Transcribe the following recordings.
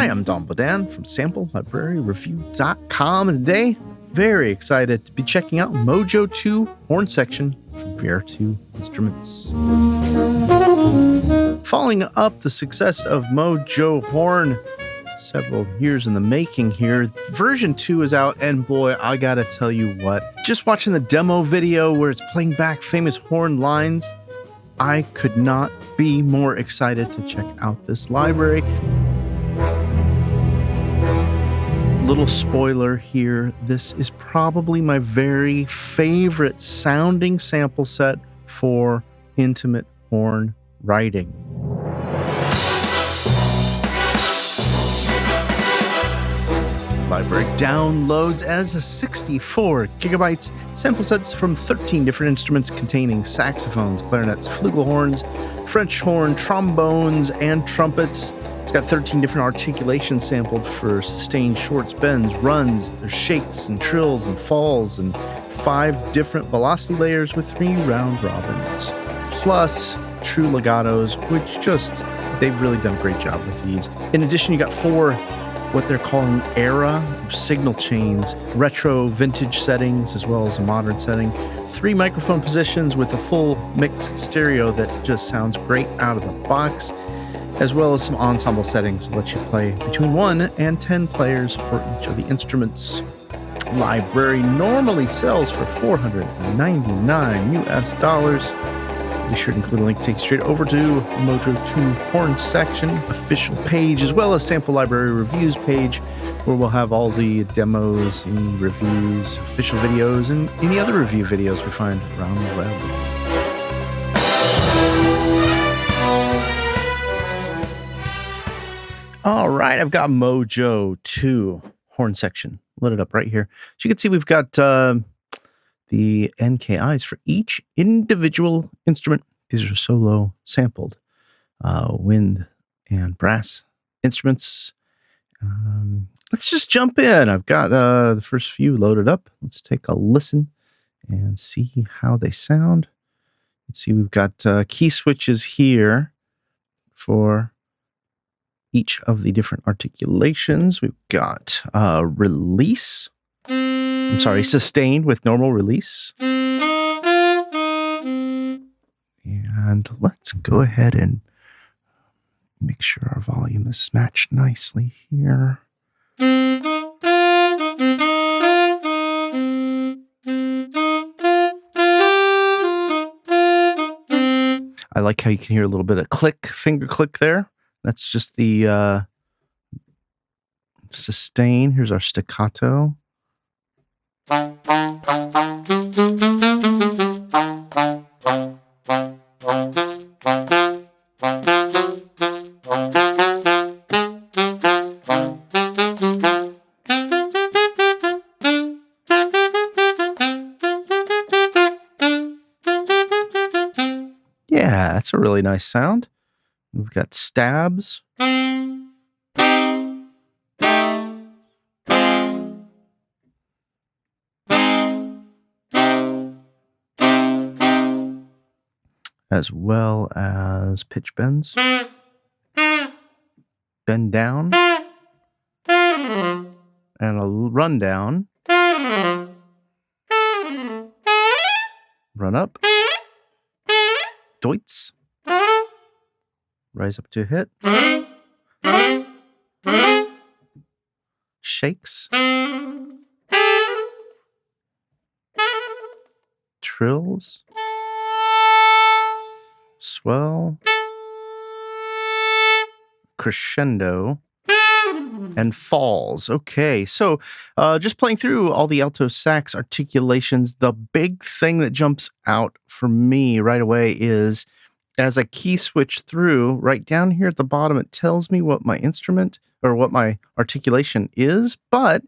Hi, I'm Don Bodan from SampleLibraryReview.com, and today, very excited to be checking out Mojo2 horn section from Vir2 Instruments. Following up the success of Mojo horn, several years in the making here, version 2 is out, and boy, I gotta tell you what, just watching the demo video where it's playing back famous horn lines, I could not be more excited to check out this library. Little spoiler here, this is probably my very favorite sounding sample set for intimate horn writing. Library downloads as a 64 gigabytes, sample sets from 13 different instruments containing saxophones, clarinets, flugelhorns, French horn, trombones, and trumpets. It's got 13 different articulations sampled for sustained shorts, bends, runs, shakes, and trills, and falls, and 5 different velocity layers with 3 round robins. Plus, true legatos, which they've really done a great job with these. In addition, you got 4 what they're calling era signal chains, retro vintage settings, as well as a modern setting, 3 microphone positions with a full mixed stereo that just sounds great out of the box, as well as some ensemble settings that let you play between 1 and 10 players for each of the instruments. Library normally sells for $499 US. Be sure to include a link to take you straight over to Mojo2 horn section official page, as well as sample library reviews page, where we'll have all the demos, any reviews, official videos, and any other review videos we find around the web. All right, I've got Mojo2 horn section lit it up right here. So you can see we've got the NKIs for each individual instrument. These are solo sampled wind and brass instruments. Let's just jump in. I've got the first few loaded up. Let's take a listen and see how they sound. Let's see, we've got key switches here for each of the different articulations. We've got sustained with normal release. And let's go ahead and make sure our volume is matched nicely here. I like how you can hear a little bit of finger click there. That's just the sustain. Here's our staccato. Yeah, that's a really nice sound. We've got stabs. As well as pitch bends. Bend down. And a run down. Run up. Doits. Rise up to a hit. Shakes. Trills. Swell. Crescendo. And falls. Okay, so just playing through all the alto sax articulations, the big thing that jumps out for me right away is as I key switch through, right down here at the bottom, it tells me what my instrument or what my articulation is, but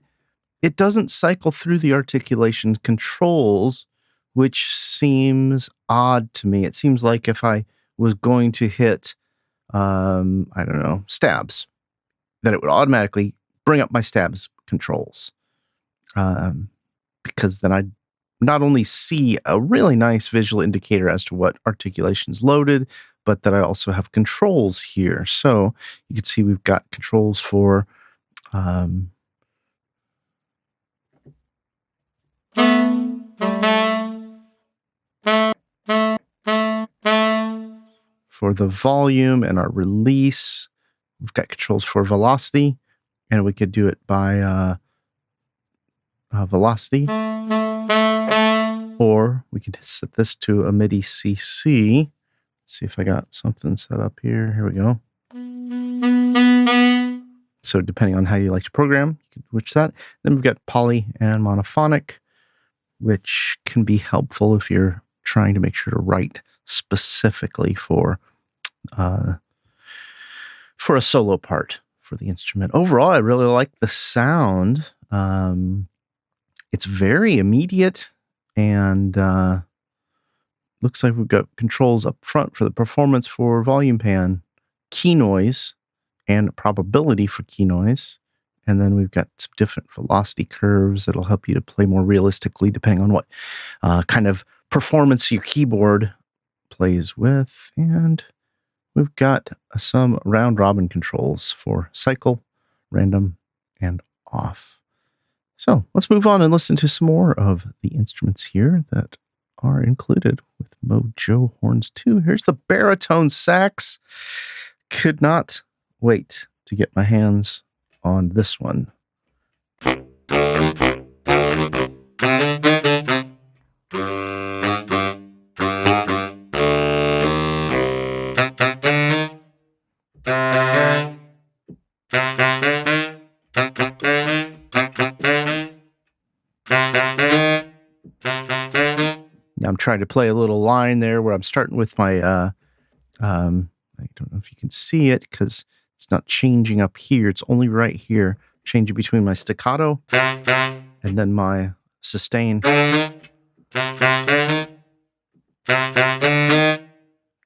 it doesn't cycle through the articulation controls, which seems odd to me. It seems like if I was going to hit, stabs, that it would automatically bring up my stabs controls. Because then I not only see a really nice visual indicator as to what articulation's loaded, but that I also have controls here. So you can see we've got controls for the volume and our release. We've got controls for velocity, and we could do it by velocity, or we could set this to a MIDI CC. Let's see if I got something set up here. Here we go. So depending on how you like to program, you can switch that. Then we've got poly and monophonic, which can be helpful if you're trying to make sure to write specifically for a solo part for the instrument. Overall, I really like the sound. It's very immediate, and looks like we've got controls up front for the performance for volume pan, key noise, and probability for key noise. And then we've got some different velocity curves that'll help you to play more realistically depending on what kind of performance your keyboard plays with. And we've got some round robin controls for cycle, random, and off. So let's move on and listen to some more of the instruments here that are included with Mojo2. Here's the baritone sax. Could not wait to get my hands on this one. Now I'm trying to play a little line there where I'm starting with my I don't know if you can see it because it's not changing up here. It's only right here, changing between my staccato and then my sustain.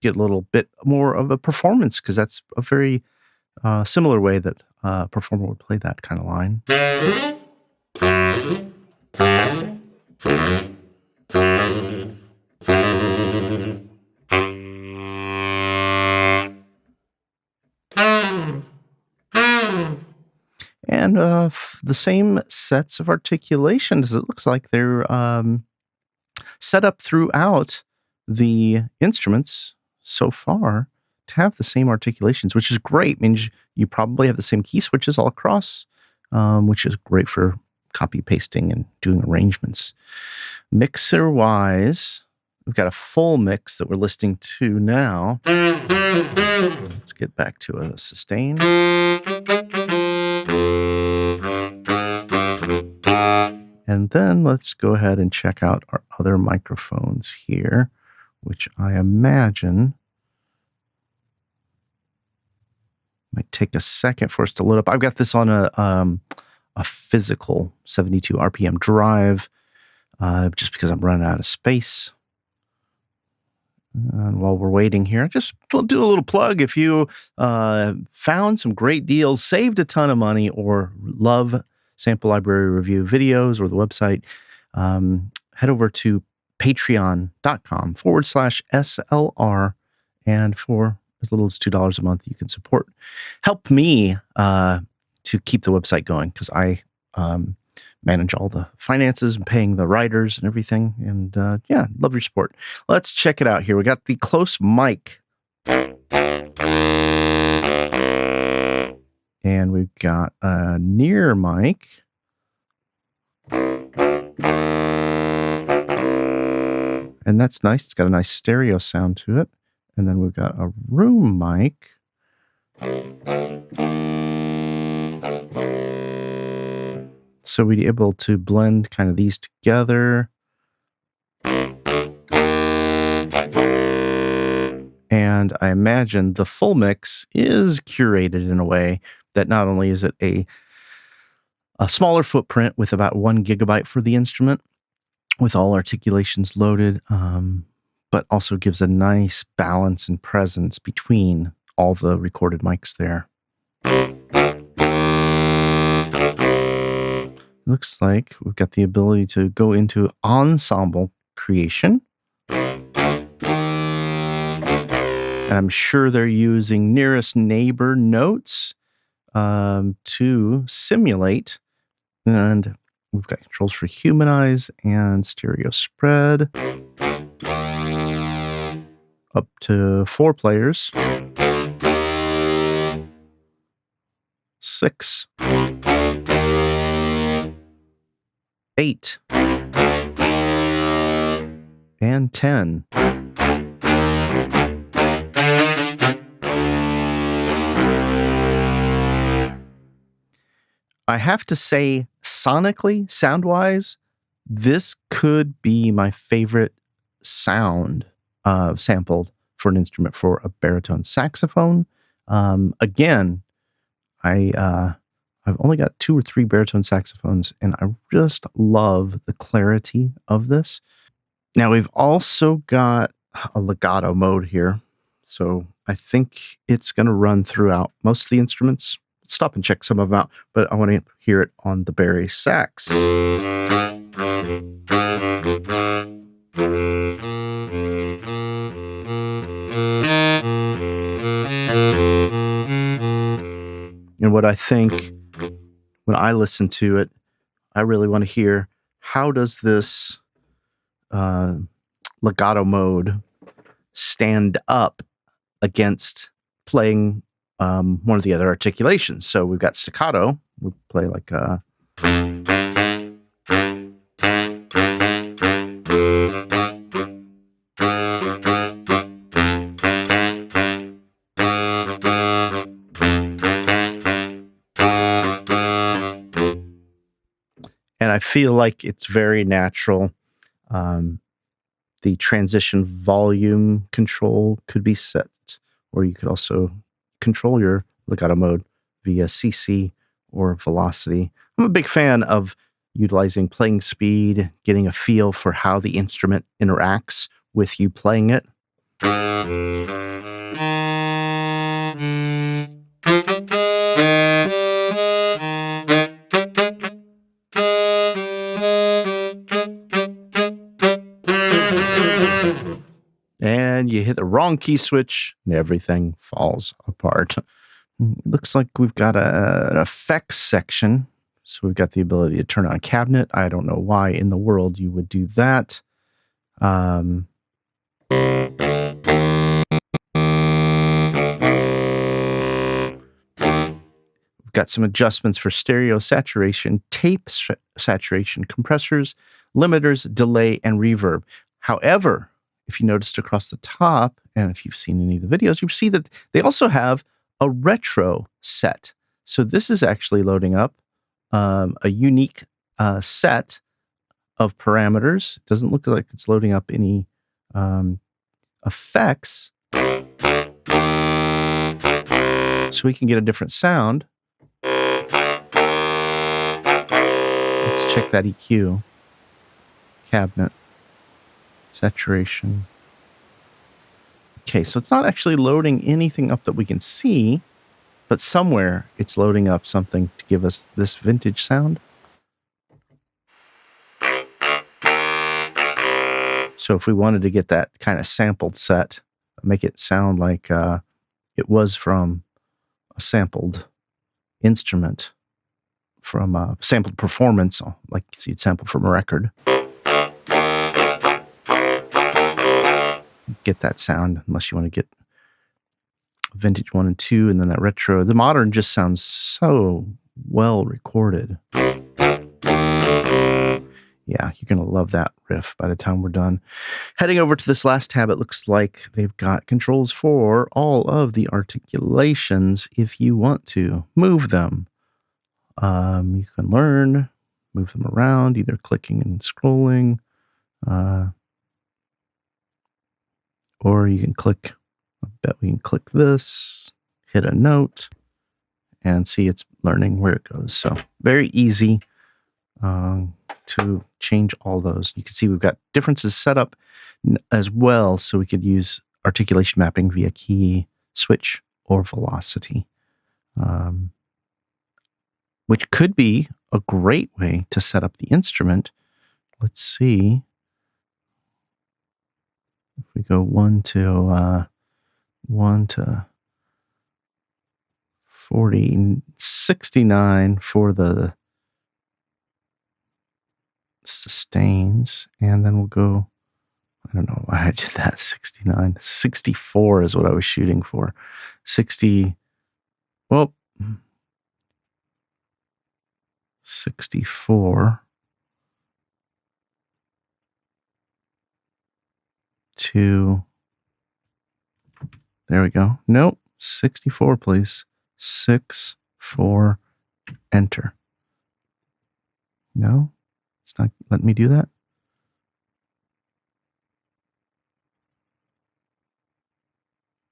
Get a little bit more of a performance because that's a very similar way that a performer would play that kind of line. And the same sets of articulations. It looks like they're set up throughout the instruments so far to have the same articulations, which is great. It means you probably have the same key switches all across, which is great for copy pasting and doing arrangements. Mixer-wise, we've got a full mix that we're listening to now. Let's get back to a sustain. And then let's go ahead and check out our other microphones here, which I imagine might take a second for us to load up. I've got this on a physical 72 RPM drive, just because I'm running out of space. And while we're waiting here, we'll do a little plug. If you found some great deals, saved a ton of money, or love sample library review videos or the website, head over to patreon.com/SLR. And for as little as $2 a month, you can help me to keep the website going, because I manage all the finances and paying the writers and everything. And yeah, love your support. Let's check it out here. We got the close mic. And we've got a near mic. And that's nice. It's got a nice stereo sound to it. And then we've got a room mic. So we're able to blend kind of these together. And I imagine the full mix is curated in a way that not only is it a smaller footprint with about 1 gigabyte for the instrument, with all articulations loaded, but also gives a nice balance and presence between all the recorded mics there. Looks like we've got the ability to go into ensemble creation. And I'm sure they're using nearest neighbor notes to simulate. And we've got controls for humanize and stereo spread. Up to 4 players. 6. 8. And 10. I have to say, sonically, sound-wise, this could be my favorite sound sampled for an instrument for a baritone saxophone. Again, I've only got 2 or 3 baritone saxophones, and I just love the clarity of this. Now, we've also got a legato mode here, so I think it's going to run throughout most of the instruments. Let's stop and check some of them out, but I want to hear it on the Bari sax. And what I think when I listen to it, I really want to hear, how does this legato mode stand up against playing one of the other articulations? So we've got staccato. We play like a... And I feel like it's very natural. The transition volume control could be set, or you could also control your legato mode via CC or velocity. I'm a big fan of utilizing playing speed, getting a feel for how the instrument interacts with you playing it. And you hit the wrong key switch and everything falls apart. It looks like we've got an effects section. So we've got the ability to turn on a cabinet. I don't know why in the world you would do that. We've got some adjustments for stereo saturation, tape saturation, compressors, limiters, delay, and reverb. However, if you noticed across the top, and if you've seen any of the videos, you see that they also have a retro set. So this is actually loading up a unique set of parameters. It doesn't look like it's loading up any effects. So we can get a different sound. Let's check that EQ. Cabinet. Saturation. Okay, so it's not actually loading anything up that we can see, but somewhere it's loading up something to give us this vintage sound. So if we wanted to get that kind of sampled set, make it sound like it was from a sampled instrument, from a sampled performance, like you'd sample from a record. Get that sound, unless you want to get vintage 1 and 2 and then that retro. The modern just sounds so well recorded. Yeah, you're going to love that riff by the time we're done. Heading over to this last tab, it looks like they've got controls for all of the articulations if you want to move them. You can move them around, either clicking and scrolling, or you can click, I bet we can click this, hit a note, and see it's learning where it goes. So very easy to change all those. You can see we've got differences set up as well, so we could use articulation mapping via key, switch, or velocity, which could be a great way to set up the instrument. Let's see. If we go 1 to 1 to 40, 69 for the sustains, and then we'll go, I don't know why I did that, 69. 64 is what I was shooting for. 60, well, 64 to, there we go. Nope, 64, please. 6, 4, enter. No, it's not letting me do that.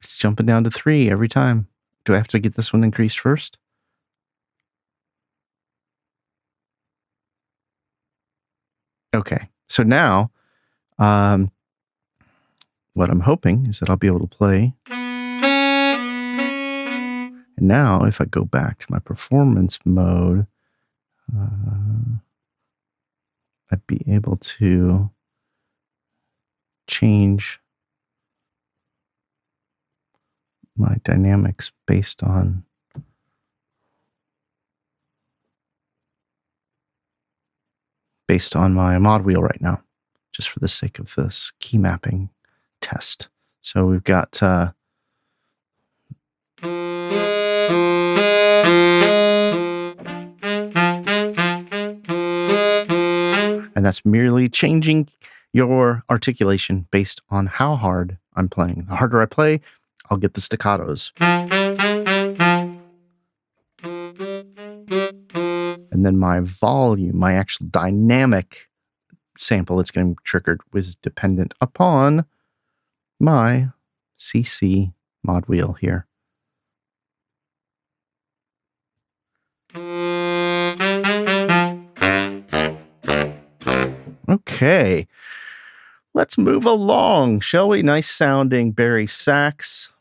It's jumping down to 3 every time. Do I have to get this one increased first? Okay, so now what I'm hoping is that I'll be able to play. And now if I go back to my performance mode, I'd be able to change my dynamics based on my mod wheel right now, just for the sake of this key mapping test. So we've got and that's merely changing your articulation based on how hard I'm playing. The harder I play, I'll get the staccatos. And then my volume, my actual dynamic sample that's getting triggered was dependent upon my CC mod wheel here. Okay, let's move along, shall we? Nice sounding Barry sax.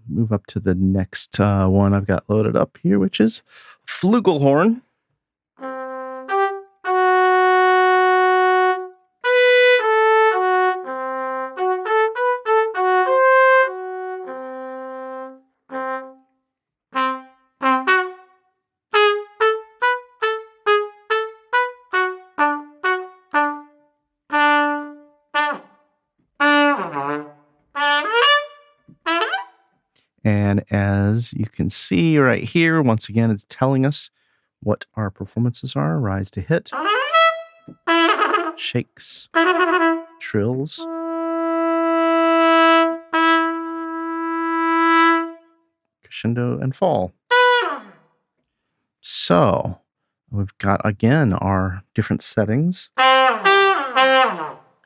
Move up to the next one I've got loaded up here, which is Flugelhorn. And as you can see right here, once again, it's telling us what our performances are. Rise to hit, shakes, trills, crescendo, and fall. So we've got, again, our different settings.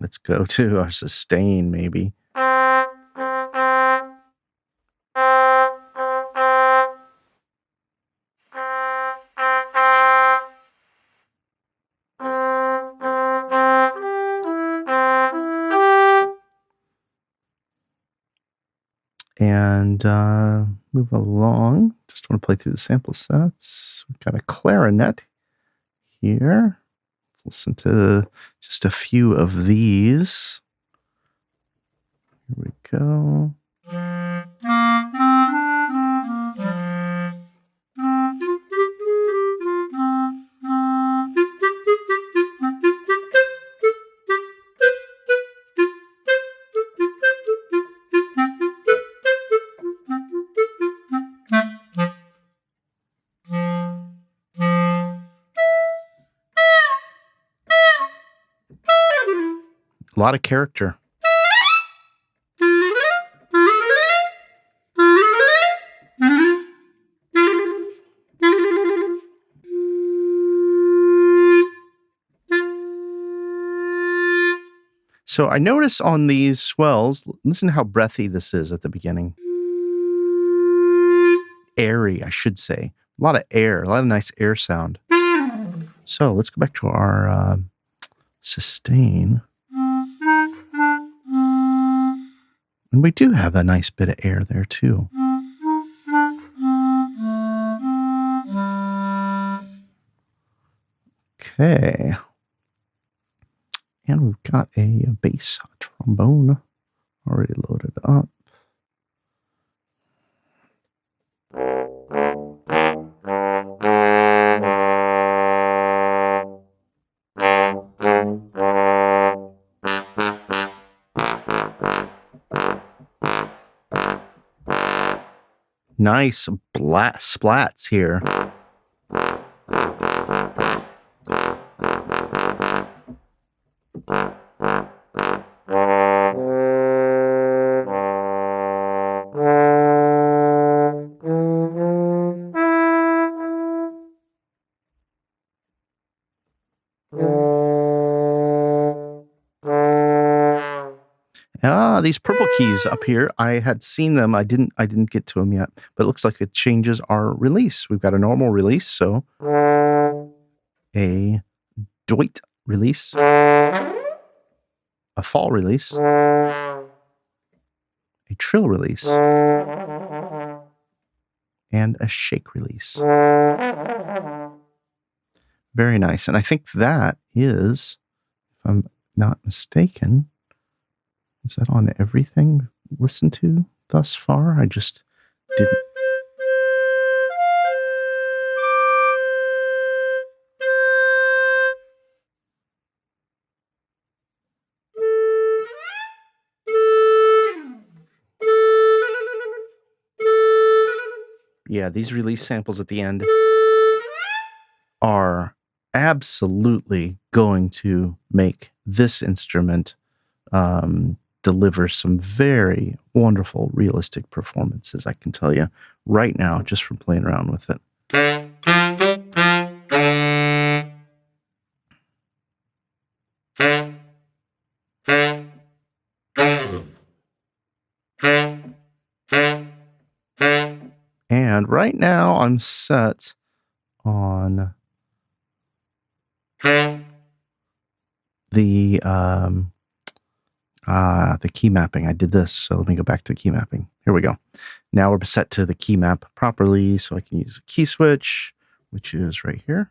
Let's go to our sustain, maybe. And move along. Just want to play through the sample sets. We've got a clarinet here. Let's listen to just a few of these. Here we go. A lot of character. So I notice on these swells, listen to how breathy this is at the beginning. Airy, I should say. A lot of air, a lot of nice air sound. So let's go back to our sustain. And we do have a nice bit of air there too. Okay. And we've got a bass trombone already loaded up. Nice splats here. These purple keys up here, I had seen them. I didn't get to them yet, but it looks like it changes our release. We've got a normal release, so a Doit release, a fall release, a trill release, and a shake release. Very nice. And I think that is, if I'm not mistaken, is that on everything we've listened to thus far? I just didn't. Yeah, these release samples at the end are absolutely going to make this instrument deliver some very wonderful, realistic performances, I can tell you right now, just from playing around with it. And right now I'm set on the key mapping. I did this, so let me go back to key mapping. Here we go. Now we're set to the key map properly, so I can use a key switch, which is right here.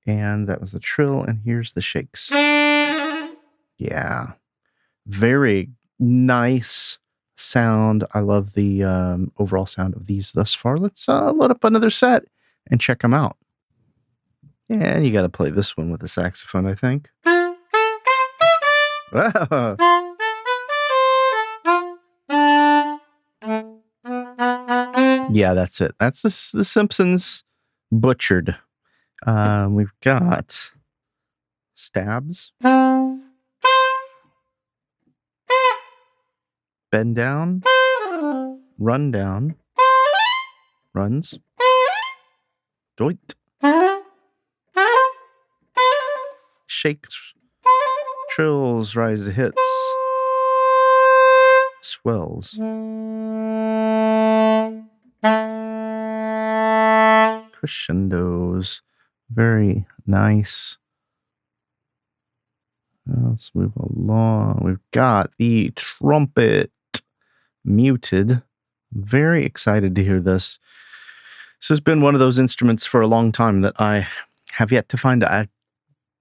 And that was the trill, and here's the shakes. Yeah. Very nice sound. I love the overall sound of these thus far. Let's load up another set and check them out. And you got to play this one with the saxophone, I think. Yeah, that's it. That's the Simpsons butchered. We've got stabs, bend down, run down, runs, doit, shakes, trills, rise to hits, swells, crescendos. Very nice. Let's move along. We've got the trumpet muted. Very excited to hear this. This has been one of those instruments for a long time that I have yet to find a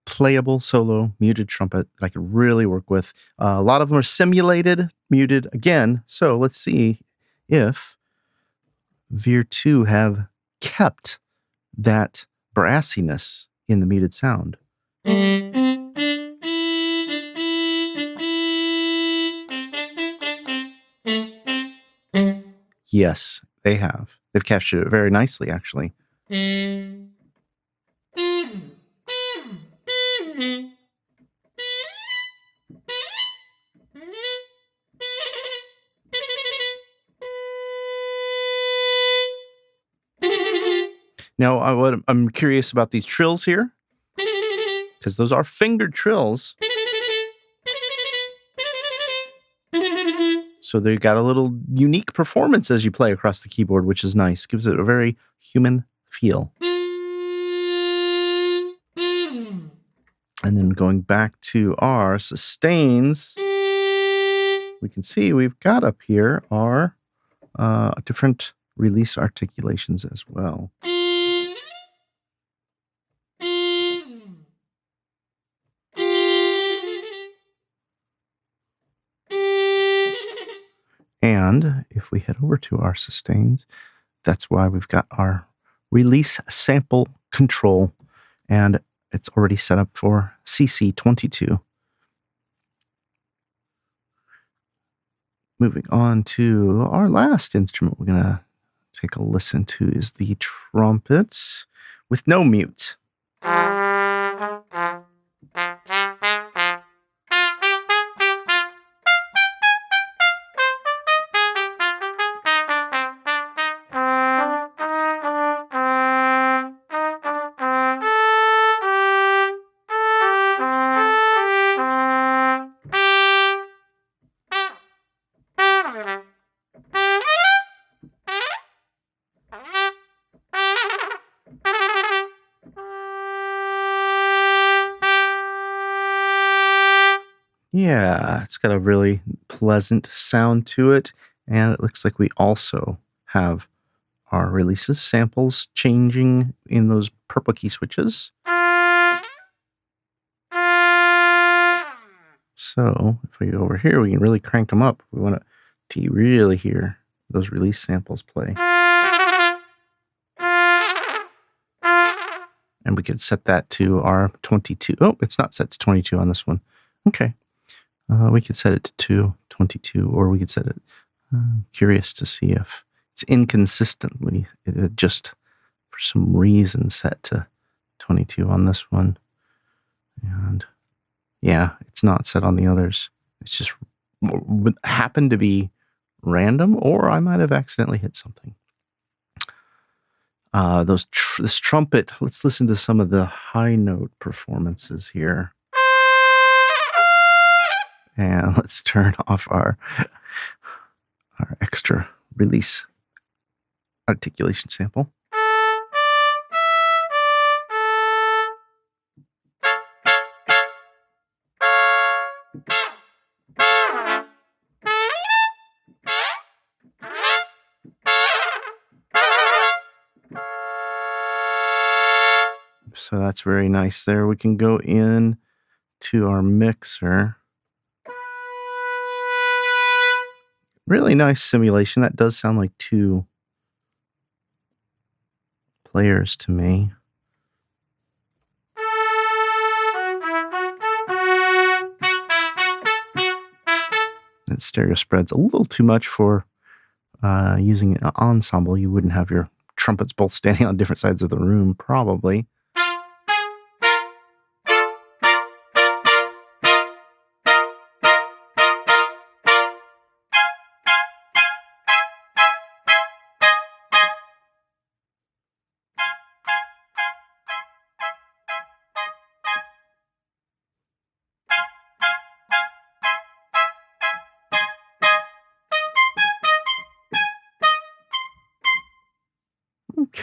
playable solo muted trumpet that I could really work with. A lot of them are simulated, muted again. So let's see if Vir2 have kept that brassiness in the muted sound. Yes, they have. They've captured it very nicely, actually. Now, I'm curious about these trills here, because those are fingered trills. So they got a little unique performance as you play across the keyboard, which is nice. Gives it a very human feel. And then going back to our sustains, we can see we've got up here our different release articulations as well. And if we head over to our sustains, that's why we've got our release sample control, and it's already set up for CC22. Moving on to our last instrument we're going to take a listen to is the trumpets with no mute. Yeah, it's got a really pleasant sound to it, and it looks like we also have our releases samples changing in those purple key switches. So if we go over here, we can really crank them up. We want to really hear those release samples play. And we could set that to our 22. Oh, it's not set to 22 on this one. Okay. We could set it to 22, or we could set it, curious to see if it's inconsistently, it just for some reason set to 22 on this one. And yeah, it's not set on the others. It's just happened to be random, or I might have accidentally hit something. This trumpet, let's listen to some of the high note performances here. And let's turn off our extra release articulation sample. So that's very nice there. We can go in to our mixer. Really nice simulation. That does sound like two players to me. That stereo spread's a little too much for using an ensemble. You wouldn't have your trumpets both standing on different sides of the room, probably.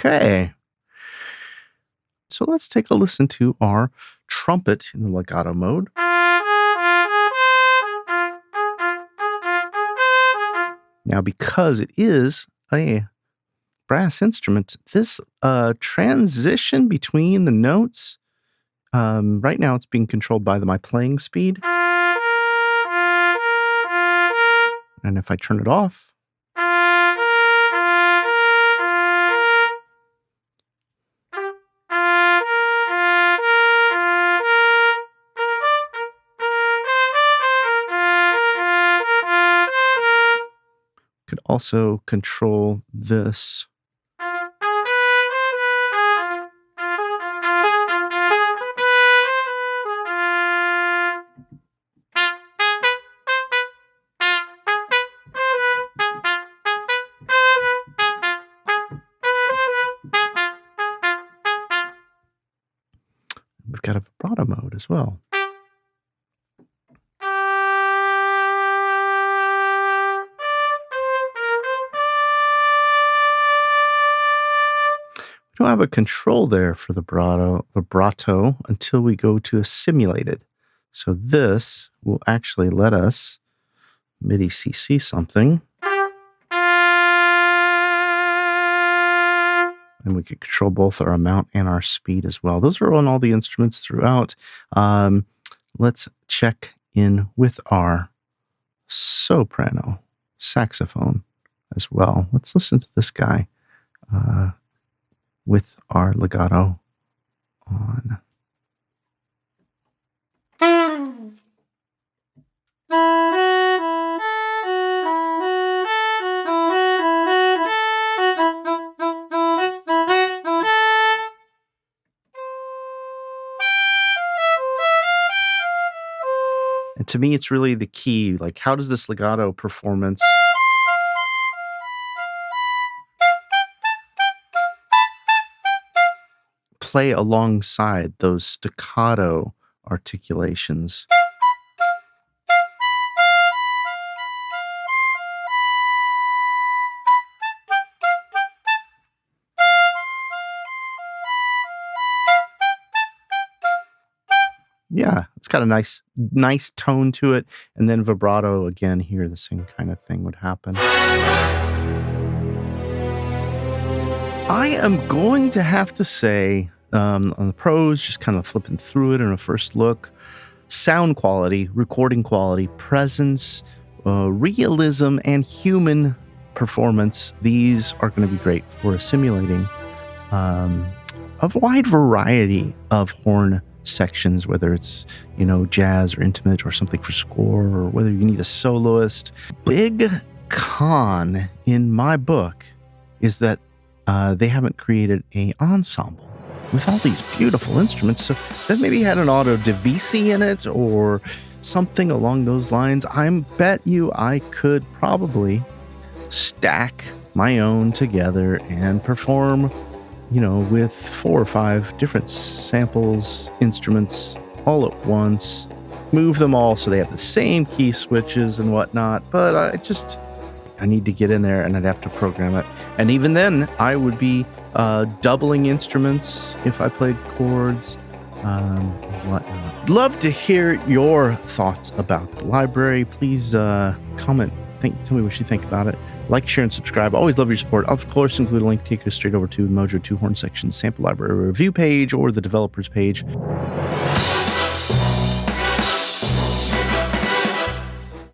Okay. So let's take a listen to our trumpet in the legato mode. Now, because it is a brass instrument, this transition between the notes, right now it's being controlled by my playing speed. And if I turn it off, could also control this. We've got a vibrato mode as well. We don't have a control there for the vibrato until we go to a simulated. So this will actually let us MIDI CC something. And we can control both our amount and our speed as well. Those are on all the instruments throughout. Let's check in with our soprano saxophone as well. Let's listen to this guy with our legato on. And to me, it's really the key. Like, how does this legato performance play alongside those staccato articulations? Yeah, it's got a nice tone to it. And then vibrato again here, the same kind of thing would happen. I am going to have to say, on the pros, just kind of flipping through it in a first look, sound quality, recording quality, presence, realism, and human performance, these are going to be great for simulating a wide variety of horn sections, whether it's, jazz or intimate or something for score, or whether you need a soloist. Big con in my book is that they haven't created an ensemble with all these beautiful instruments. So that maybe had an auto divisi in it or something along those lines. I bet you I could probably stack my own together and perform with 4 or 5 different samples, instruments, all at once, move them all so they have the same key switches and whatnot. But I need to get in there and I'd have to program it. And even then, I would be doubling instruments if I played chords, whatnot. Love to hear your thoughts about the library. Please comment. Tell me what you think about it. Like, share, and subscribe. Always love your support. Of course, include a link to take you straight over to Mojo2 Horn Section Sample Library Review page or the developers page.